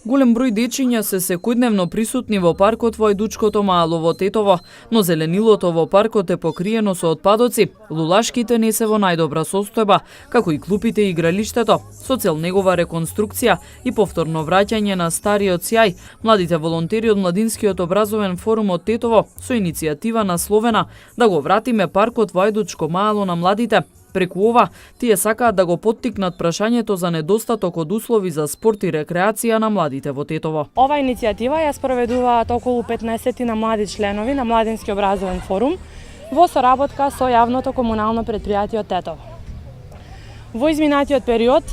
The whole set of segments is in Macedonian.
Голем број дечиња се секојдневно присутни во паркот во Ајдучкото мало во Тетово, но зеленилото во паркот е покриено со отпадоци, лулашките не се во најдобра состојба, како и клупите и игралиштето. Со цел негова реконструкција и повторно враќање на стариот сјај, младите волонтери од Младинскиот образовен форум од Тетово со иницијатива насловена да го вратиме паркот во Ајдучко мало на младите. Преку ова, тие сакаат да го поттикнат прашањето за недостаток од услови за спорт и рекреација на младите во Тетово. Ова иницијатива ја спроведуваат околу 15 на млади членови на Младински образовен форум во соработка со јавното комунално претпријатие Тетово. Во изминатиот период,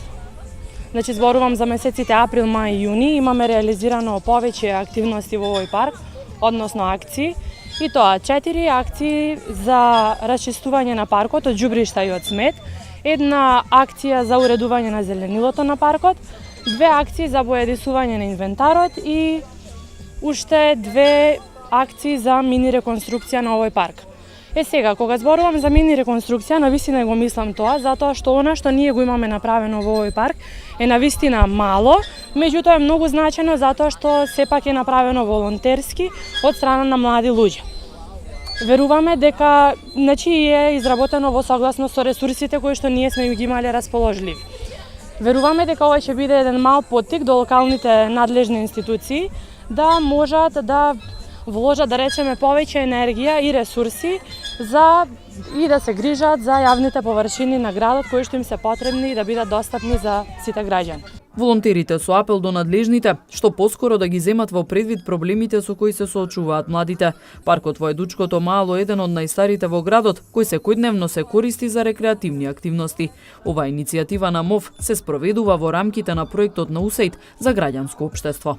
значи зборувам за месеците април, мај и јуни, имаме реализирано повеќе активности во овој парк, односно акции. И тоа 4 акции за расчистување на паркот од џубришта и од смет, една акција за уредување на зеленилото на паркот, 2 акции за боедисување на инвентарот и уште 2 акции за мини реконструкција на овој парк. Сега, кога зборувам за мини реконструкција, навистина го мислам тоа, затоа што она што ние го имаме направено во овој парк е навистина мало, меѓутоа е многу значено затоа што сепак е направено волонтерски од страна на млади луѓе. Веруваме дека е изработено во согласност со ресурсите кои што ние сме ги имале расположливи. Веруваме дека ова ќе биде еден мал поттик до локалните надлежни институции да можат да вложат, да речеме, повеќе енергија и ресурси и да се грижат за јавните површини на градот кои што им се потребни и да бидат достапни за сите граѓани. Волонтерите со апел до надлежните што поскоро да ги земат во предвид проблемите со кои се соочуваат младите. Паркот во Ајдучкото мало е еден од најстарите во градот, кој секојдневно се користи за рекреативни активности. Оваа иницијатива на МОВ се спроведува во рамките на проектот на УСАИД за граѓанско општество.